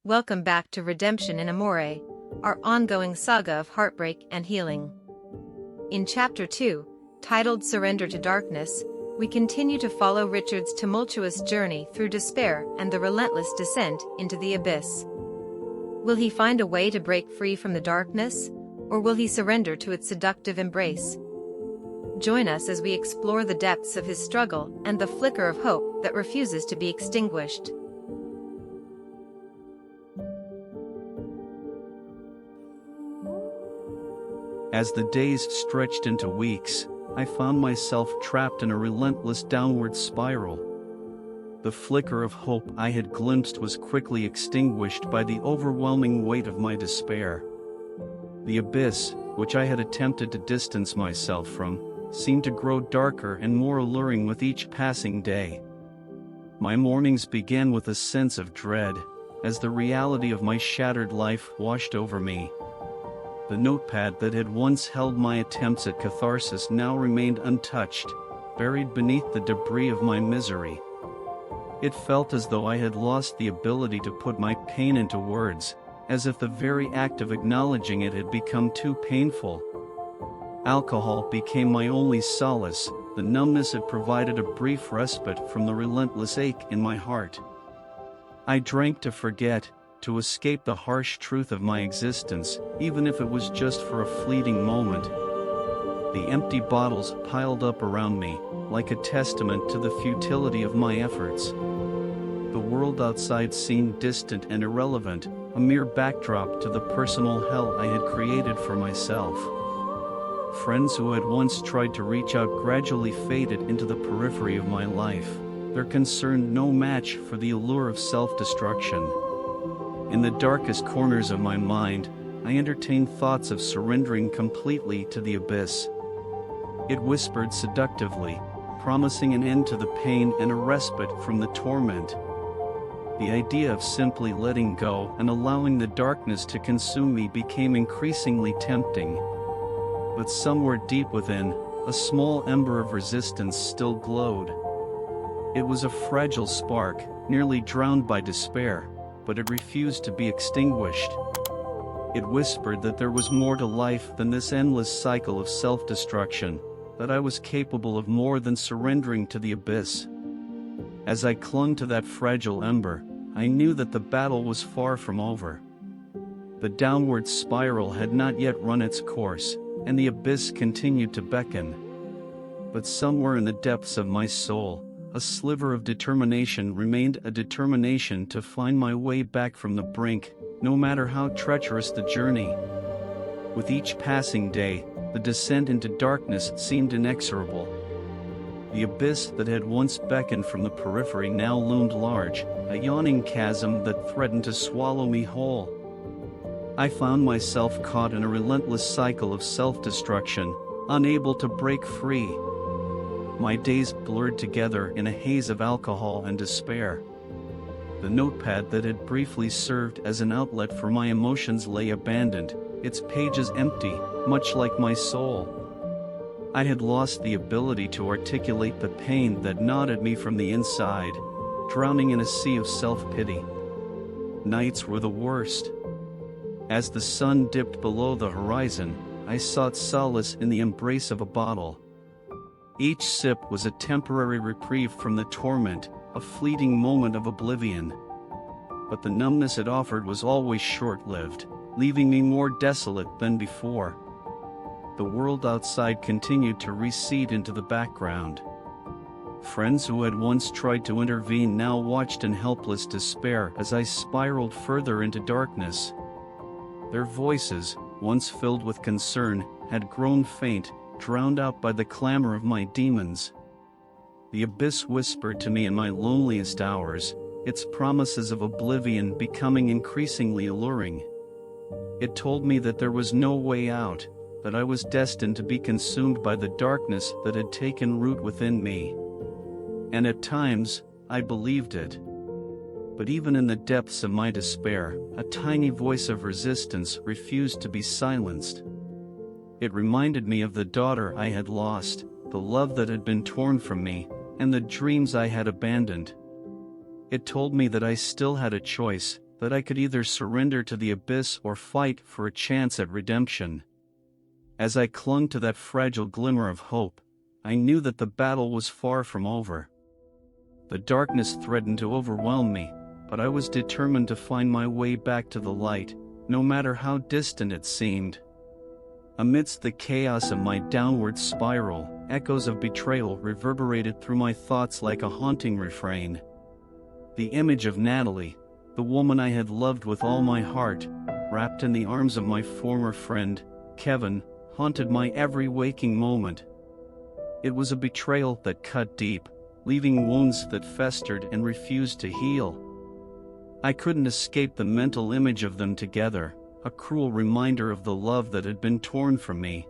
Welcome back to Redemption in Amore, our ongoing saga of heartbreak and healing. In Chapter 2, titled Surrender to Darkness, we continue to follow Richard's tumultuous journey through despair and the relentless descent into the abyss. Will he find a way to break free from the darkness, or will he surrender to its seductive embrace? Join us as we explore the depths of his struggle and the flicker of hope that refuses to be extinguished. As the days stretched into weeks, I found myself trapped in a relentless downward spiral. The flicker of hope I had glimpsed was quickly extinguished by the overwhelming weight of my despair. The abyss, which I had attempted to distance myself from, seemed to grow darker and more alluring with each passing day. My mornings began with a sense of dread, as the reality of my shattered life washed over me. The notepad that had once held my attempts at catharsis now remained untouched, buried beneath the debris of my misery. It felt as though I had lost the ability to put my pain into words, as if the very act of acknowledging it had become too painful. Alcohol became my only solace, the numbness it provided a brief respite from the relentless ache in my heart. I drank to forget, to escape the harsh truth of my existence, even if it was just for a fleeting moment. The empty bottles piled up around me, like a testament to the futility of my efforts. The world outside seemed distant and irrelevant, a mere backdrop to the personal hell I had created for myself. Friends who had once tried to reach out gradually faded into the periphery of my life, their concern no match for the allure of self-destruction. In the darkest corners of my mind, I entertained thoughts of surrendering completely to the abyss. It whispered seductively, promising an end to the pain and a respite from the torment. The idea of simply letting go and allowing the darkness to consume me became increasingly tempting. But somewhere deep within, a small ember of resistance still glowed. It was a fragile spark, nearly drowned by despair, but it refused to be extinguished. It whispered that there was more to life than this endless cycle of self-destruction, that I was capable of more than surrendering to the abyss. As I clung to that fragile ember, I knew that the battle was far from over. The downward spiral had not yet run its course, and the abyss continued to beckon. But somewhere in the depths of my soul, a sliver of determination remained, a determination to find my way back from the brink, no matter how treacherous the journey. With each passing day, the descent into darkness seemed inexorable. The abyss that had once beckoned from the periphery now loomed large, a yawning chasm that threatened to swallow me whole. I found myself caught in a relentless cycle of self-destruction, unable to break free. My days blurred together in a haze of alcohol and despair. The notepad that had briefly served as an outlet for my emotions lay abandoned, its pages empty, much like my soul. I had lost the ability to articulate the pain that gnawed at me from the inside, drowning in a sea of self-pity. Nights were the worst. As the sun dipped below the horizon, I sought solace in the embrace of a bottle. Each sip was a temporary reprieve from the torment, a fleeting moment of oblivion. But the numbness it offered was always short-lived, leaving me more desolate than before. The world outside continued to recede into the background. Friends who had once tried to intervene now watched in helpless despair as I spiraled further into darkness. Their voices, once filled with concern, had grown faint, drowned out by the clamor of my demons. The abyss whispered to me in my loneliest hours, its promises of oblivion becoming increasingly alluring. It told me that there was no way out, that I was destined to be consumed by the darkness that had taken root within me. And at times, I believed it. But even in the depths of my despair, a tiny voice of resistance refused to be silenced. It reminded me of the daughter I had lost, the love that had been torn from me, and the dreams I had abandoned. It told me that I still had a choice, that I could either surrender to the abyss or fight for a chance at redemption. As I clung to that fragile glimmer of hope, I knew that the battle was far from over. The darkness threatened to overwhelm me, but I was determined to find my way back to the light, no matter how distant it seemed. Amidst the chaos of my downward spiral, echoes of betrayal reverberated through my thoughts like a haunting refrain. The image of Natalie, the woman I had loved with all my heart, wrapped in the arms of my former friend, Kevin, haunted my every waking moment. It was a betrayal that cut deep, leaving wounds that festered and refused to heal. I couldn't escape the mental image of them together, a cruel reminder of the love that had been torn from me.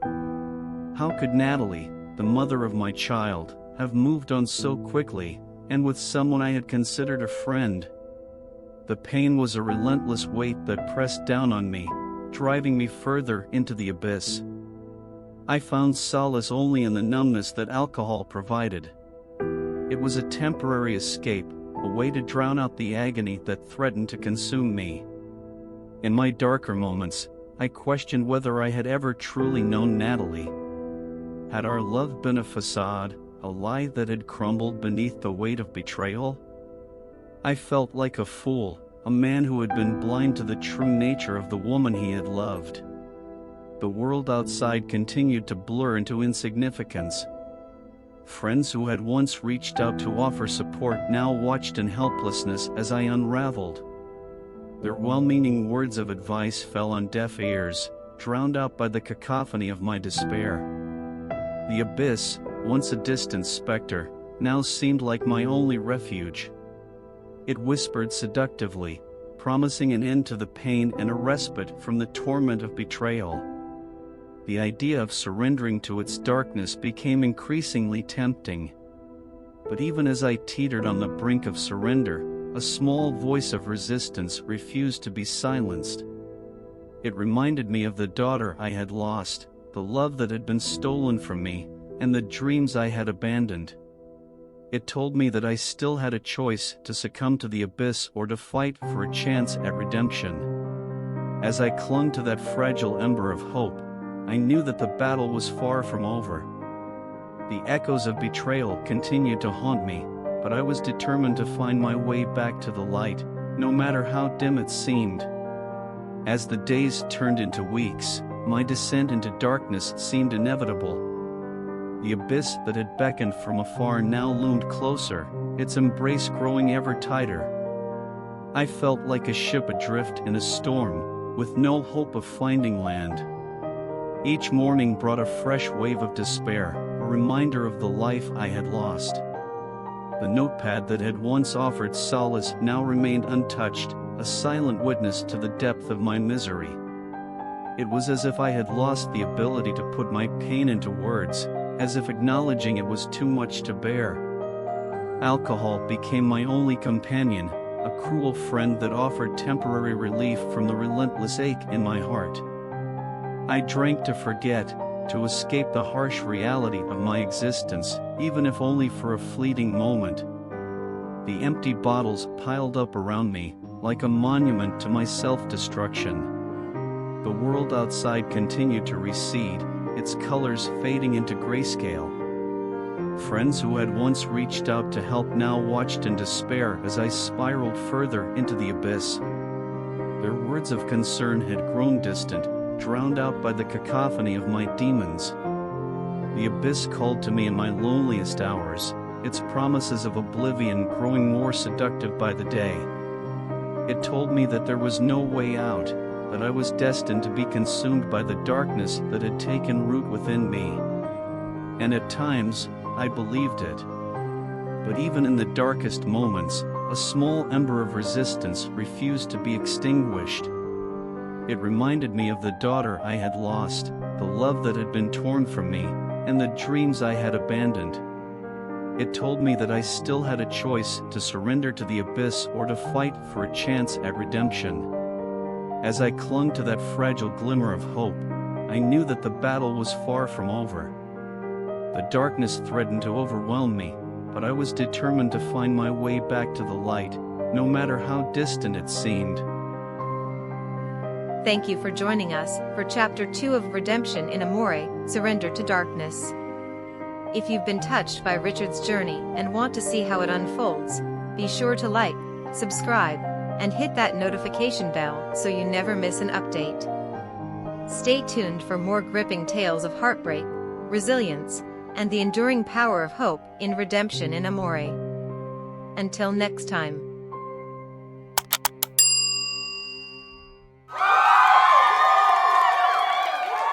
How could Natalie, the mother of my child, have moved on so quickly, and with someone I had considered a friend? The pain was a relentless weight that pressed down on me, driving me further into the abyss. I found solace only in the numbness that alcohol provided. It was a temporary escape, a way to drown out the agony that threatened to consume me. In my darker moments, I questioned whether I had ever truly known Natalie. Had our love been a facade, a lie that had crumbled beneath the weight of betrayal? I felt like a fool, a man who had been blind to the true nature of the woman he had loved. The world outside continued to blur into insignificance. Friends who had once reached out to offer support now watched in helplessness as I unraveled. Their well-meaning words of advice fell on deaf ears, drowned out by the cacophony of my despair. The abyss, once a distant specter, now seemed like my only refuge. It whispered seductively, promising an end to the pain and a respite from the torment of betrayal. The idea of surrendering to its darkness became increasingly tempting. But even as I teetered on the brink of surrender, a small voice of resistance refused to be silenced. It reminded me of the daughter I had lost, the love that had been stolen from me, and the dreams I had abandoned. It told me that I still had a choice to succumb to the abyss or to fight for a chance at redemption. As I clung to that fragile ember of hope, I knew that the battle was far from over. The echoes of betrayal continued to haunt me, but I was determined to find my way back to the light, no matter how dim it seemed. As the days turned into weeks, my descent into darkness seemed inevitable. The abyss that had beckoned from afar now loomed closer, its embrace growing ever tighter. I felt like a ship adrift in a storm, with no hope of finding land. Each morning brought a fresh wave of despair, a reminder of the life I had lost. The notepad that had once offered solace now remained untouched, a silent witness to the depth of my misery. It was as if I had lost the ability to put my pain into words, as if acknowledging it was too much to bear. Alcohol became my only companion, a cruel friend that offered temporary relief from the relentless ache in my heart. I drank to forget, to escape the harsh reality of my existence, even if only for a fleeting moment. The empty bottles piled up around me, like a monument to my self-destruction. The world outside continued to recede, its colors fading into grayscale. Friends who had once reached out to help now watched in despair as I spiraled further into the abyss. Their words of concern had grown distant, drowned out by the cacophony of my demons. The abyss called to me in my loneliest hours, its promises of oblivion growing more seductive by the day. It told me that there was no way out, that I was destined to be consumed by the darkness that had taken root within me. And at times, I believed it. But even in the darkest moments, a small ember of resistance refused to be extinguished. It reminded me of the daughter I had lost, the love that had been torn from me, and the dreams I had abandoned. It told me that I still had a choice to surrender to the abyss or to fight for a chance at redemption. As I clung to that fragile glimmer of hope, I knew that the battle was far from over. The darkness threatened to overwhelm me, but I was determined to find my way back to the light, no matter how distant it seemed. Thank you for joining us for Chapter 2 of Redemption in Amore, Surrender to Darkness. If you've been touched by Richard's journey and want to see how it unfolds, be sure to like, subscribe, and hit that notification bell so you never miss an update. Stay tuned for more gripping tales of heartbreak, resilience, and the enduring power of hope in Redemption in Amore. Until next time.